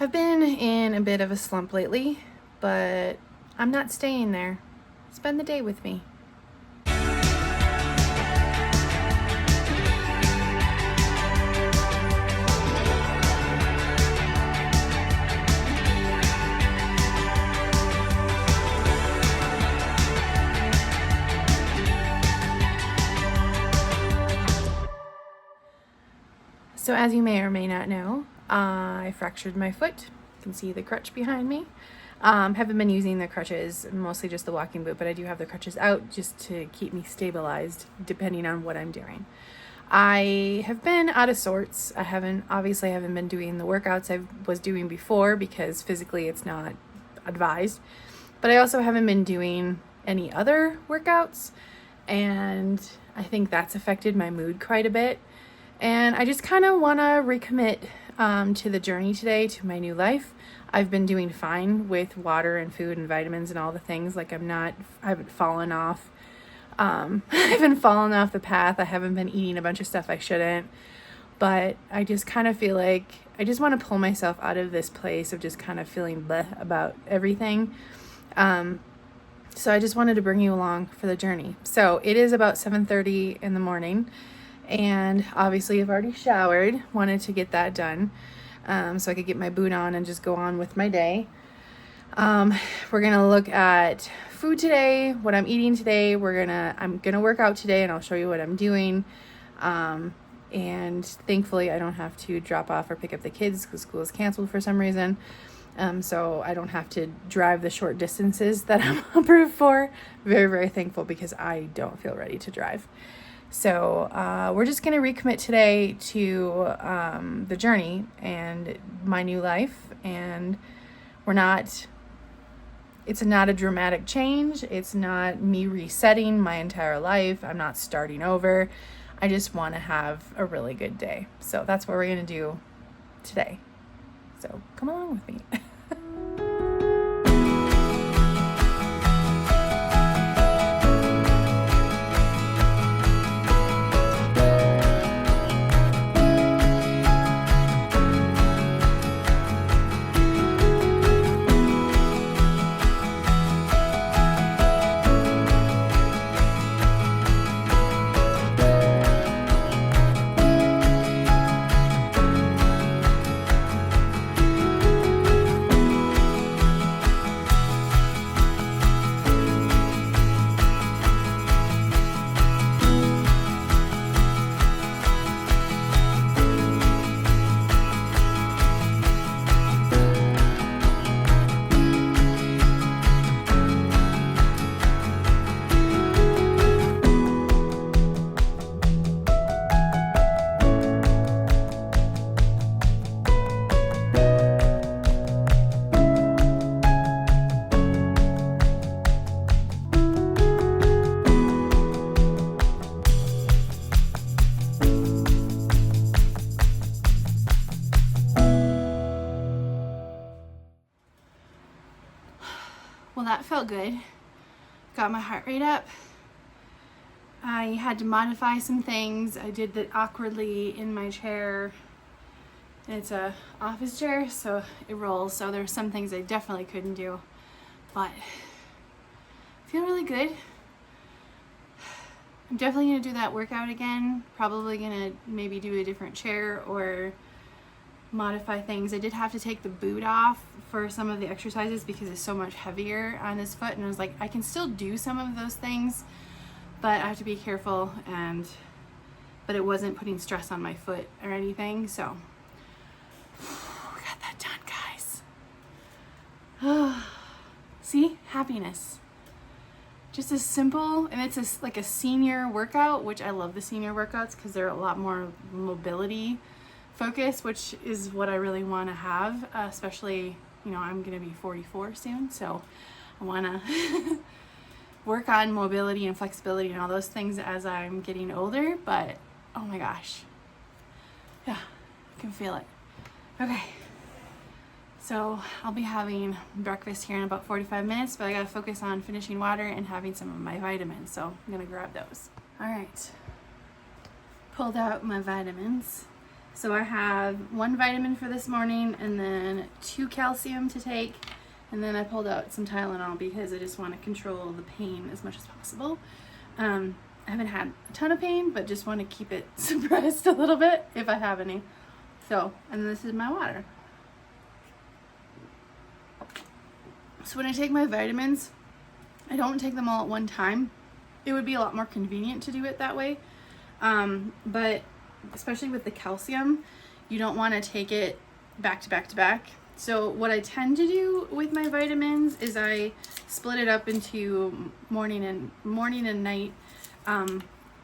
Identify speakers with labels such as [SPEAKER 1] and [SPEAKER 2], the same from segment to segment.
[SPEAKER 1] I've been in a bit of a slump lately, but I'm not staying there. Spend the day with me. So as you may or may not know, I fractured my foot. You can see the crutch behind me. Haven't been using the crutches, mostly just the walking boot, but I do have the crutches out just to keep me stabilized depending on what I'm doing. I have been out of sorts. I haven't been doing the workouts I was doing before because physically it's not advised. But I also haven't been doing any other workouts, and I think that's affected my mood quite a bit. And I just kind of want to recommit to the journey today, to my new life. I've been doing fine with water and food and vitamins and all the things. Like I haven't fallen off. I haven't fallen off the path. I haven't been eating a bunch of stuff I shouldn't. But I just kind of feel like I just want to pull myself out of this place of just kind of feeling bleh about everything. So I just wanted to bring you along for the journey. So it is about 7:30 in the morning. And obviously I've already showered, wanted to get that done so I could get my boot on and just go on with my day. We're going to look at food today, what I'm eating today. I'm going to work out today and I'll show you what I'm doing. And thankfully I don't have to drop off or pick up the kids because school is canceled for some reason. So I don't have to drive the short distances that I'm approved for. Very, very thankful because I don't feel ready to drive. So we're just going to recommit today to the journey and my new life. And it's not a dramatic change. It's not me resetting my entire life. I'm not starting over. I just want to have a really good day. So that's what we're going to do today. So come along with me. Well, that felt good. Got my heart rate up. I had to modify some things. I did that awkwardly in my chair. It's a office chair, so it rolls. So there's some things I definitely couldn't do, but I feel really good. I'm definitely gonna do that workout again. Probably gonna maybe do a different chair or modify things. I did have to take the boot off for some of the exercises because it's so much heavier on this foot, and I was like, I can still do some of those things, but I have to be careful, but it wasn't putting stress on my foot or anything. So we got that done, guys. See, happiness. Just as simple, and it's like a senior workout, which I love the senior workouts because they're a lot more mobility focus, which is what I really want to have, especially, I'm going to be 44 soon, so I want to work on mobility and flexibility and all those things as I'm getting older. But oh my gosh, yeah, I can feel it. Okay, so I'll be having breakfast here in about 45 minutes, but I gotta focus on finishing water and having some of my vitamins, so I'm gonna grab those. All right, pulled out my vitamins. So I have 1 vitamin for this morning and then 2 calcium to take. And then I pulled out some Tylenol because I just want to control the pain as much as possible. I haven't had a ton of pain, but just want to keep it suppressed a little bit if I have any. So, and this is my water. So when I take my vitamins, I don't take them all at one time. It would be a lot more convenient to do it that way. But especially with the calcium, you don't want to take it back to back to back. So what I tend to do with my vitamins is I split it up into morning and night.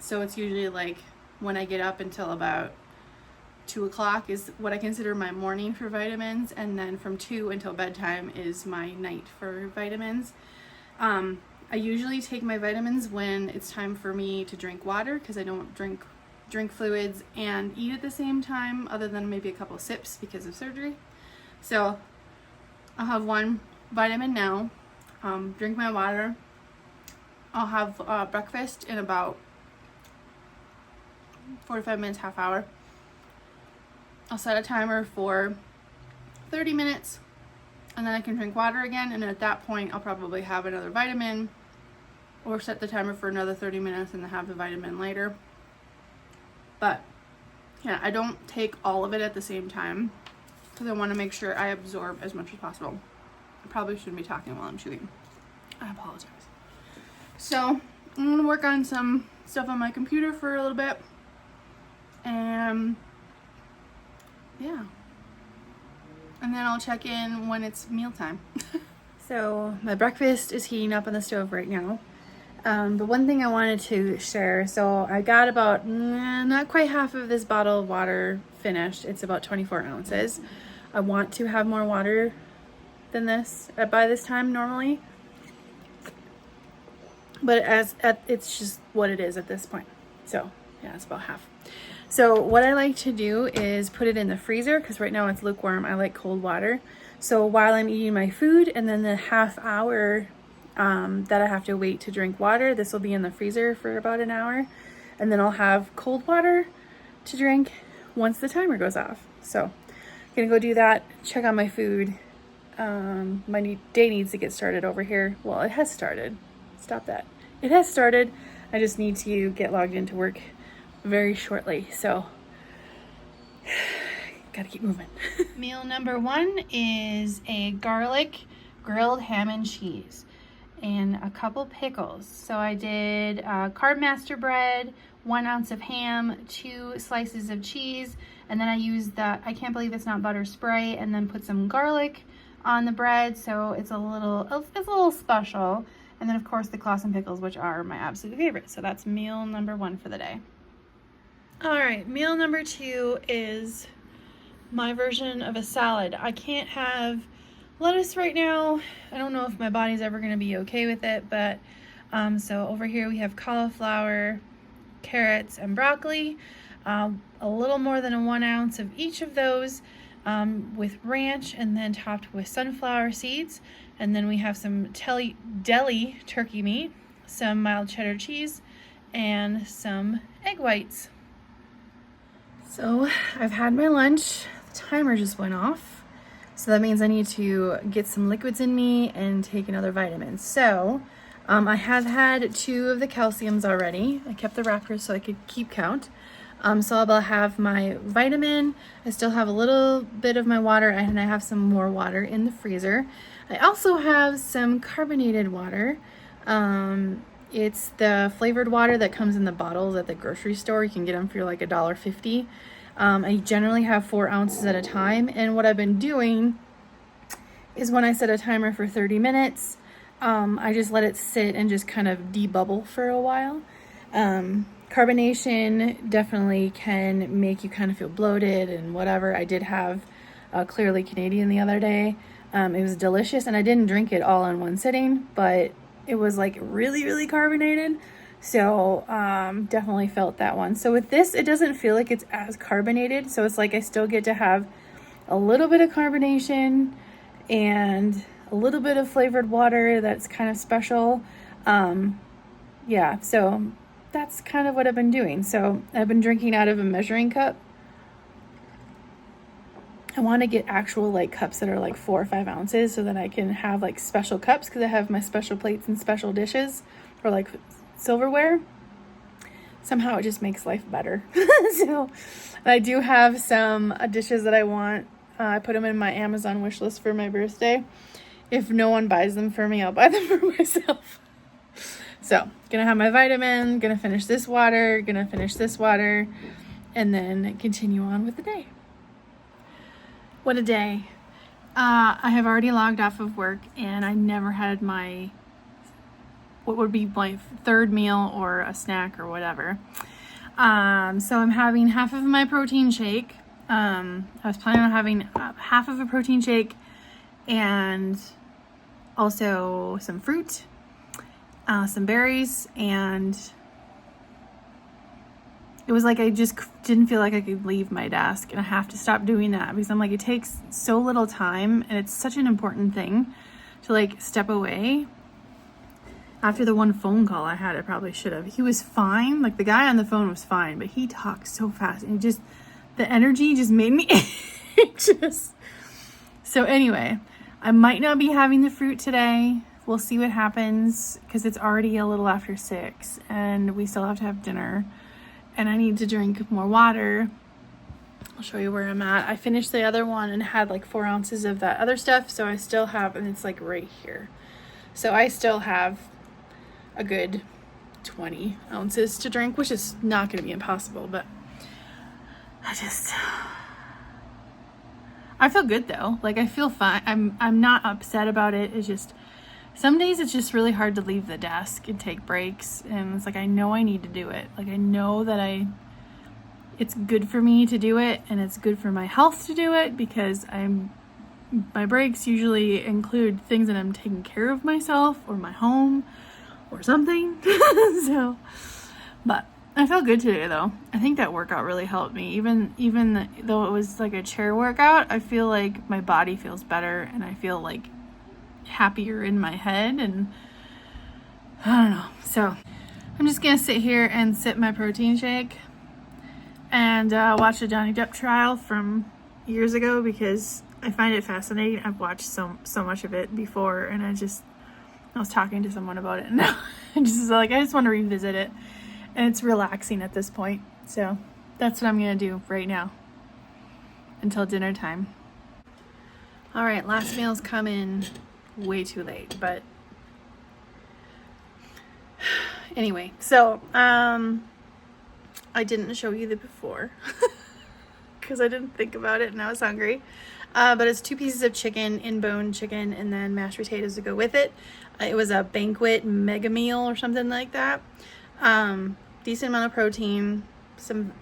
[SPEAKER 1] So it's usually like when I get up until about 2 o'clock is what I consider my morning for vitamins, and then from 2 until bedtime is my night for vitamins. I usually take my vitamins when it's time for me to drink water, because I don't drink fluids and eat at the same time, other than maybe a couple of sips because of surgery. So I'll have 1 vitamin now, drink my water. I'll have breakfast in about 45 minutes, half hour. I'll set a timer for 30 minutes and then I can drink water again, and at that point I'll probably have another vitamin, or set the timer for another 30 minutes and then have the vitamin later. But yeah, I don't take all of it at the same time because I want to make sure I absorb as much as possible. I probably shouldn't be talking while I'm chewing. I apologize. So I'm going to work on some stuff on my computer for a little bit. And yeah. And then I'll check in when it's mealtime. So my breakfast is heating up on the stove right now. But one thing I wanted to share, so I got about not quite half of this bottle of water finished. It's about 24 ounces. I want to have more water than this by this time normally, but it's just what it is at this point. So yeah, it's about half. So what I like to do is put it in the freezer, because right now it's lukewarm. I like cold water. So while I'm eating my food, and then the half hour that I have to wait to drink water, this will be in the freezer for about an hour, and then I'll have cold water to drink once the timer goes off. So I'm gonna go do that, check on my food. My day needs to get started over here. Well, it has started. Stop that. It has started. I just need to get logged into work very shortly. So gotta keep moving. Meal number 1 is a garlic grilled ham and cheese and a couple pickles. So I did carb master bread, 1 ounce of ham, 2 slices of cheese, and then I used the I can't believe it's not butter spray, and then put some garlic on the bread, so it's a little special. And then of course the Clausen pickles, which are my absolute favorite. So that's meal number 1 for the day. All right, meal number 2 is my version of a salad. I can't have lettuce right now. I don't know if my body's ever going to be okay with it, but so over here we have cauliflower, carrots, and broccoli. A little more than 1 ounce of each of those, with ranch, and then topped with sunflower seeds. And then we have some deli turkey meat, some mild cheddar cheese, and some egg whites. So I've had my lunch. The timer just went off. So that means I need to get some liquids in me and take another vitamin. So I have had 2 of the calciums already. I kept the wrappers so I could keep count. So I'll have my vitamin. I still have a little bit of my water, and I have some more water in the freezer. I also have some carbonated water. It's the flavored water that comes in the bottles at the grocery store. You can get them for like $1.50. I generally have 4 ounces at a time, and what I've been doing is when I set a timer for 30 minutes, I just let it sit and just kind of debubble for a while. Carbonation definitely can make you kind of feel bloated and whatever. I did have Clearly Canadian the other day. It was delicious, and I didn't drink it all in one sitting, but it was like really, really carbonated. So definitely felt that one. So with this, it doesn't feel like it's as carbonated. So it's like I still get to have a little bit of carbonation and a little bit of flavored water that's kind of special. Yeah, so that's kind of what I've been doing. So I've been drinking out of a measuring cup. I want to get actual like cups that are like 4 or 5 ounces so that I can have like special cups, because I have my special plates and special dishes or like silverware. Somehow it just makes life better. So I do have some dishes that I want. I put them in my Amazon wish list for my birthday. If no one buys them for me, I'll buy them for myself. So gonna have my vitamin, gonna finish this water, and then continue on with the day. What a day. I have already logged off of work, and I never had what would be my third meal or a snack or whatever. So I'm having half of my protein shake. I was planning on having half of a protein shake and also some fruit, some berries, and it was like I just didn't feel like I could leave my desk, and I have to stop doing that because I'm like, it takes so little time, and it's such an important thing to like step away. After the one phone call I had, I probably should have. He was fine. Like, the guy on the phone was fine, but he talked so fast, and the energy just made me anxious. So anyway, I might not be having the fruit today. We'll see what happens, because it's already a little after 6 and we still have to have dinner, and I need to drink more water. I'll show you where I'm at. I finished the other one and had like 4 ounces of that other stuff. So I still have, and it's like right here. So I still have a good 20 ounces to drink, which is not going to be impossible, but I feel good though. Like, I feel fine. I'm not upset about it. It's just, some days it's just really hard to leave the desk and take breaks. And it's like, I know I need to do it. Like, I know that it's good for me to do it, and it's good for my health to do it, because my breaks usually include things that I'm taking care of myself or my home or something. So, but I felt good today though. I think that workout really helped me. Even though it was like a chair workout, I feel like my body feels better, and I feel like happier in my head, and I don't know. So I'm just gonna sit here and sip my protein shake and watch the Johnny Depp trial from years ago, because I find it fascinating. I've watched so much of it before, and I was talking to someone about it, and now I just want to revisit it, and it's relaxing at this point. So that's what I'm gonna do right now until dinner time. All right, last meal's come in way too late, but anyway, so I didn't show you the before because I didn't think about it and I was hungry. But it's 2 pieces of chicken, in-bone chicken, and then mashed potatoes to go with it. It was a banquet mega meal or something like that. Decent amount of protein, some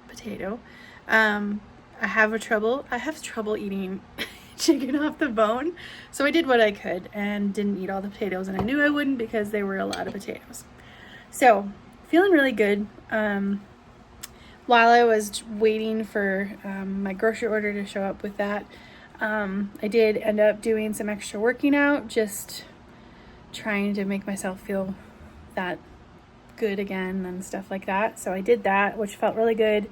[SPEAKER 1] potato. I have trouble eating chicken off the bone, so I did what I could and didn't eat all the potatoes, and I knew I wouldn't because there were a lot of potatoes. So feeling really good. While I was waiting for my grocery order to show up with that, I did end up doing some extra working out, just trying to make myself feel that good again and stuff like that. So I did that, which felt really good.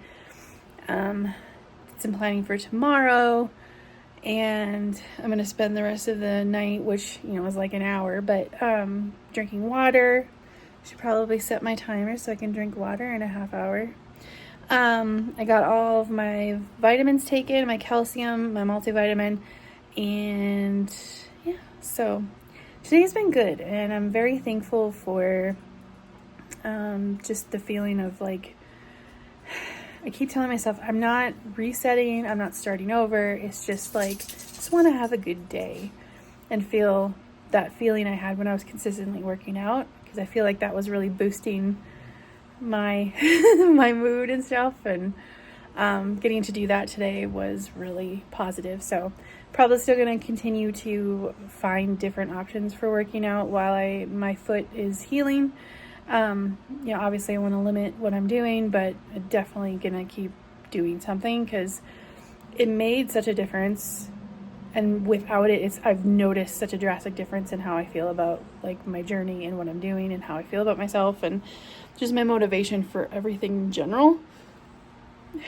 [SPEAKER 1] Did some planning for tomorrow, and I'm going to spend the rest of the night, which, is like an hour, but drinking water. Should probably set my timer so I can drink water in a half hour. I got all of my vitamins taken, my calcium, my multivitamin, and yeah, so today's been good, and I'm very thankful for just the feeling of like, I keep telling myself I'm not resetting, I'm not starting over. It's just like, I just want to have a good day and feel that feeling I had when I was consistently working out, because I feel like that was really boosting my my mood and stuff, and getting to do that today was really positive. So probably still going to continue to find different options for working out while my foot is healing. Obviously I want to limit what I'm doing, but definitely going to keep doing something because it made such a difference. And without it, I've noticed such a drastic difference in how I feel about like my journey and what I'm doing and how I feel about myself, and just my motivation for everything in general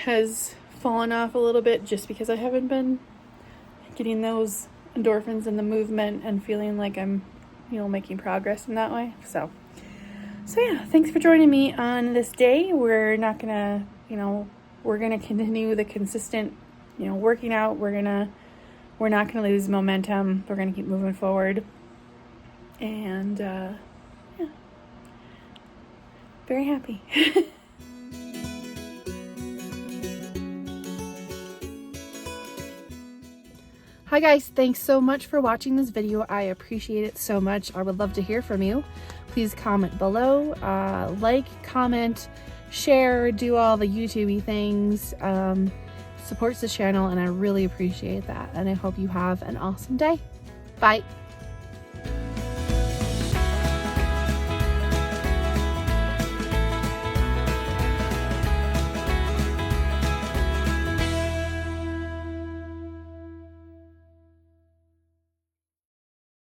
[SPEAKER 1] has fallen off a little bit just because I haven't been getting those endorphins and the movement and feeling like I'm, you know, making progress in that way. So yeah, thanks for joining me on this day. We're not gonna, you know, we're gonna continue the consistent, you know, working out. We're not gonna lose momentum. We're gonna keep moving forward. And yeah, very happy. Hi guys, thanks so much for watching this video. I appreciate it so much. I would love to hear from you. Please comment below, like, comment, share, do all the YouTube-y things. Supports the channel and I really appreciate that. And I hope you have an awesome day. Bye.